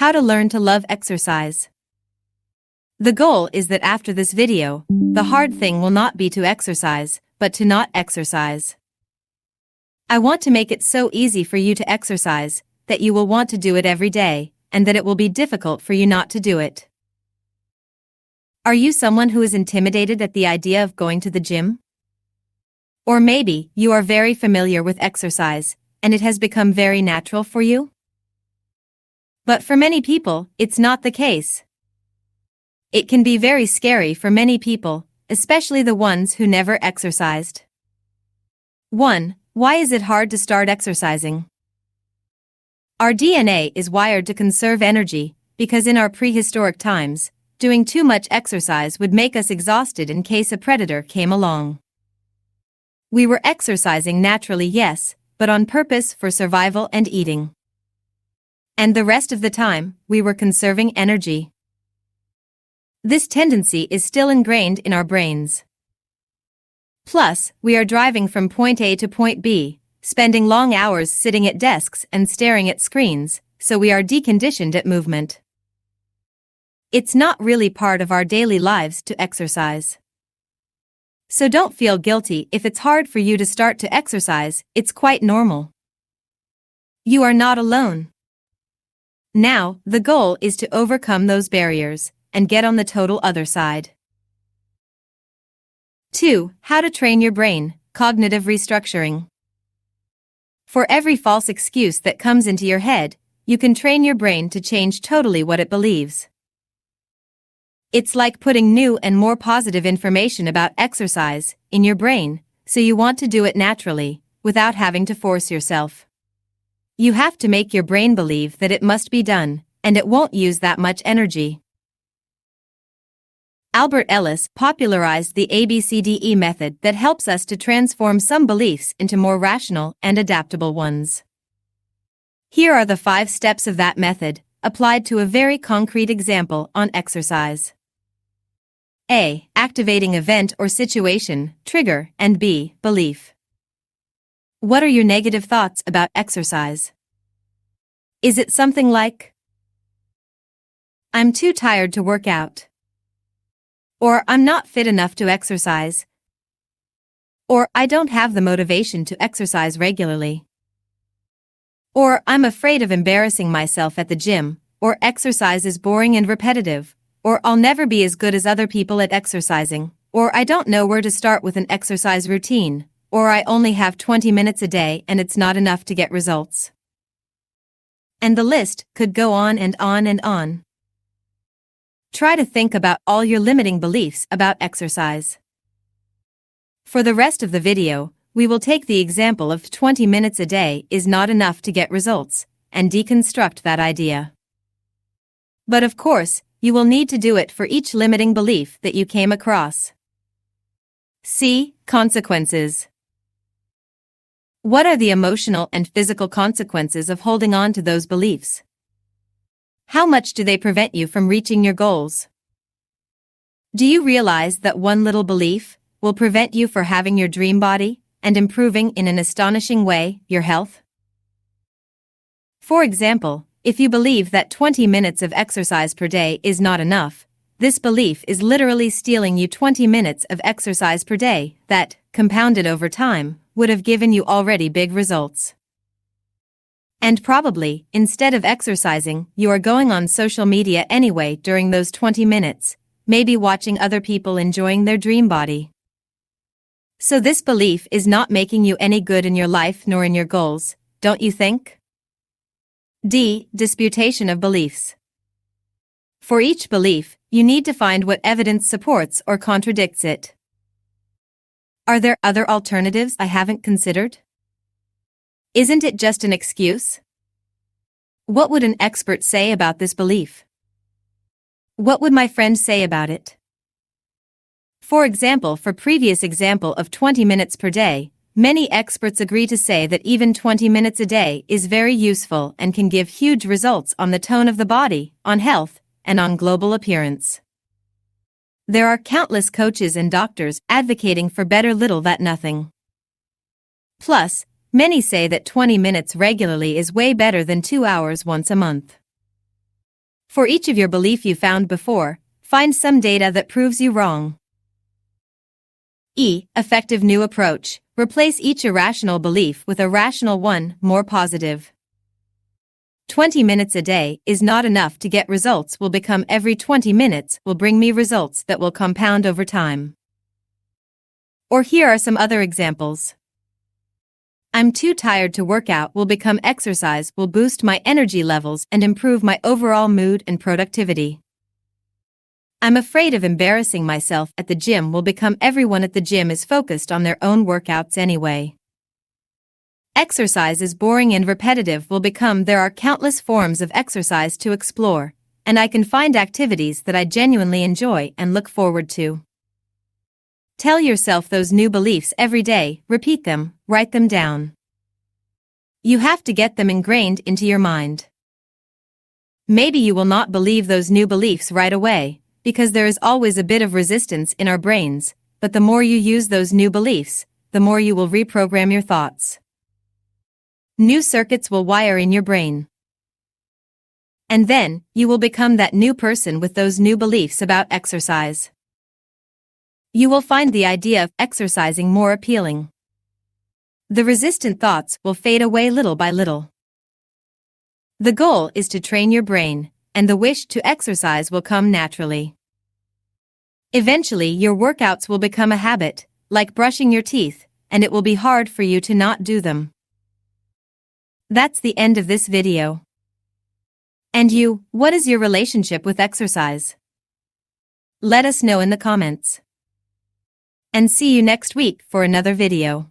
How to learn to love exercise. The goal is that after this video, the hard thing will not be to exercise, but to not exercise. I want to make it so easy for you to exercise, that you will want to do it every day, and that it will be difficult for you not to do it. Are you someone who is intimidated at the idea of going to the gym? Or maybe you are very familiar with exercise, and it has become very natural for you? But for many people, it's not the case. It can be very scary for many people, especially the ones who never exercised. 1. Why is it hard to start exercising? Our DNA is wired to conserve energy, because in our prehistoric times, doing too much exercise would make us exhausted in case a predator came along. We were exercising naturally, yes, but on purpose for survival and eating. And the rest of the time, we were conserving energy. This tendency is still ingrained in our brains. Plus, we are driving from point A to point B, spending long hours sitting at desks and staring at screens, so we are deconditioned at movement. It's not really part of our daily lives to exercise. So don't feel guilty if it's hard for you to start to exercise, it's quite normal. You are not alone. Now, the goal is to overcome those barriers and get on the total other side. 2. How to train your brain, cognitive restructuring. For every false excuse that comes into your head, you can train your brain to change totally what it believes. It's like putting new and more positive information about exercise in your brain, so you want to do it naturally, without having to force yourself. You have to make your brain believe that it must be done, and it won't use that much energy. Albert Ellis popularized the ABCDE method that helps us to transform some beliefs into more rational and adaptable ones. Here are the 5 steps of that method, applied to a very concrete example on exercise. A. Activating event or situation, trigger, and B. Belief. What are your negative thoughts about exercise? Is it something like, I'm too tired to work out? Or I'm not fit enough to exercise? Or I don't have the motivation to exercise regularly? Or I'm afraid of embarrassing myself at the gym, or exercise is boring and repetitive, or I'll never be as good as other people at exercising, or I don't know where to start with an exercise routine, or I only have 20 minutes a day and it's not enough to get results. And the list could go on and on and on. Try to think about all your limiting beliefs about exercise. For the rest of the video, we will take the example of 20 minutes a day is not enough to get results, and deconstruct that idea. But of course, you will need to do it for each limiting belief that you came across. C. Consequences. What are the emotional and physical consequences of holding on to those beliefs? How much do they prevent you from reaching your goals? Do you realize that one little belief will prevent you from having your dream body and improving in an astonishing way your health? For example, if you believe that 20 minutes of exercise per day is not enough, this belief is literally stealing you 20 minutes of exercise per day that, compounded over time, would have given you already big results. And probably, instead of exercising, you are going on social media anyway during those 20 minutes, maybe watching other people enjoying their dream body. So this belief is not making you any good in your life nor in your goals, don't you think? D. Disputation of beliefs. For each belief, you need to find what evidence supports or contradicts it. Are there other alternatives I haven't considered? Isn't it just an excuse? What would an expert say about this belief? What would my friend say about it? For example, for previous example of 20 minutes per day, many experts agree to say that even 20 minutes a day is very useful and can give huge results on the tone of the body, on health, and on global appearance. There are countless coaches and doctors advocating for better little than nothing. Plus, many say that 20 minutes regularly is way better than 2 hours once a month. For each of your belief you found before, find some data that proves you wrong. E. Effective new approach. Replace each irrational belief with a rational one, more positive. 20 minutes a day is not enough to get results will become every 20 minutes will bring me results that will compound over time. Or here are some other examples. I'm too tired to work out will become exercise will boost my energy levels and improve my overall mood and productivity. I'm afraid of embarrassing myself at the gym will become everyone at the gym is focused on their own workouts anyway. Exercise is boring and repetitive will become there are countless forms of exercise to explore, and I can find activities that I genuinely enjoy and look forward to. Tell yourself those new beliefs every day, repeat them, write them down. You have to get them ingrained into your mind. Maybe you will not believe those new beliefs right away, because there is always a bit of resistance in our brains, but the more you use those new beliefs, the more you will reprogram your thoughts. New circuits will wire in your brain. And then, you will become that new person with those new beliefs about exercise. You will find the idea of exercising more appealing. The resistant thoughts will fade away little by little. The goal is to train your brain, and the wish to exercise will come naturally. Eventually, your workouts will become a habit, like brushing your teeth, and it will be hard for you to not do them. That's the end of this video. And you, what is your relationship with exercise? Let us know in the comments. And see you next week for another video.